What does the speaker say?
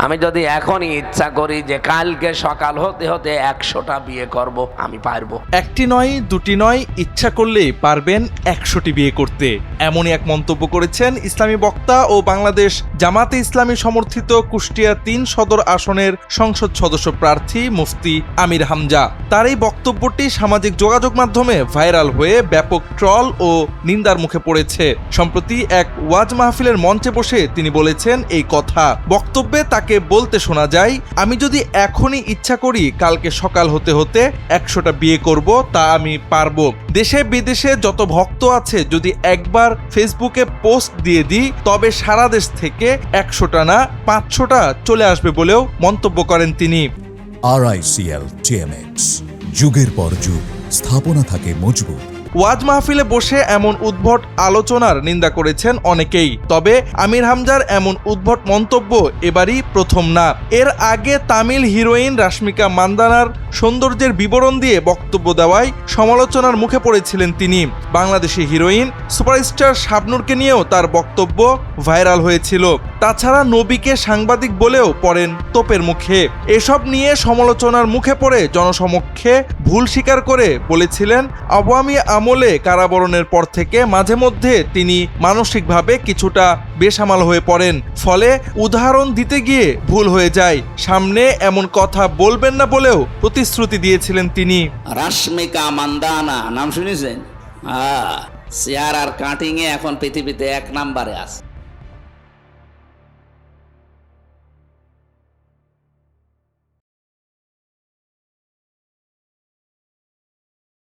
আমি যদি এখনই ইচ্ছা করি যে কালকে সকাল হতে হতে 100টা বিয়ে করব, আমি পারবো। একটি নয়, দুটি নয়, ইচ্ছা করলেই পারবেন 100টি বিয়ে করতে, এমনই এক মন্তব্য করেছেন ইসলামী বক্তা ও বাংলাদেশ জামাতে ইসলামী সমর্থিত কুষ্টিয়া ৩ সদর আসনের সংসদ সদস্য প্রার্থী মুফতি আমির হামজা। তার এই বক্তব্যটি সামাজিক যোগাযোগ মাধ্যমে ভাইরাল হয়ে ব্যাপক ট্রল ও নিন্দার মুখে পড়েছে। সম্প্রতি এক ওয়াজ মাহফিলের মঞ্চে বসে তিনি বলেছেন এই কথা। বক্তব্যে তাকে বলতে শোনা যায়, আমি যদি এখনই ইচ্ছা করি কালকে সকাল হতে হতে 100টা বিয়ে করব, তা আমি পারবো। দেশে বিদেশে যত ভক্ত আছে যদি একবার ফেসবুকে পোস্ট দিয়ে দিই তবে সারা দেশ থেকে 100টা না 500টা চলে আসবে বলেও মন্তব্য করেন তিনি। RICL TMX, যুগের পর যুগ স্থাপনা থাকে মজবুত। ওয়াজ মাহফিলে বসে এমন উদ্ভট আলোচনার নিন্দা করেছেন অনেকেই, তবে আমির হামজার এমন উদ্ভট মন্তব্য এবারই প্রথম না। এর আগে তামিল হিরোইন রাশমিকা মান্দানার সৌন্দর্যের বিবরণ দিয়ে বক্তব্য দেওয়ায় সমালোচনার মুখে পড়েছিলেন তিনি। বাংলাদেশি হিরোইন সুপারস্টার শাবনূরকে নিয়েও তার বক্তব্য ভাইরাল হয়েছিল। তাছাড়া নবীকে সাংবাদিক বলেও পড়েন তোপের মুখে। এসব নিয়ে সমালোচনার মুখে পড়ে জনসমক্ষে ভুল স্বীকার করে বলেছিলেন, আওয়ামী আমলে কারাবরণের পর থেকে মাঝে মধ্যে তিনি মানসিকভাবে কিছুটা বেসামাল হয়ে পড়েন, ফলে উদাহরণ দিতে গিয়ে ভুল হয়ে যায়। সামনে এমন কথা বলবেন না বলেও প্রতিশ্রুতি দিয়েছিলেন তিনি। রাশমিকা মান্দানা নাম শুনেছেন? চেয়ার আর কাটিং এ এখন পৃথিবীতে 1 নম্বরে আছে।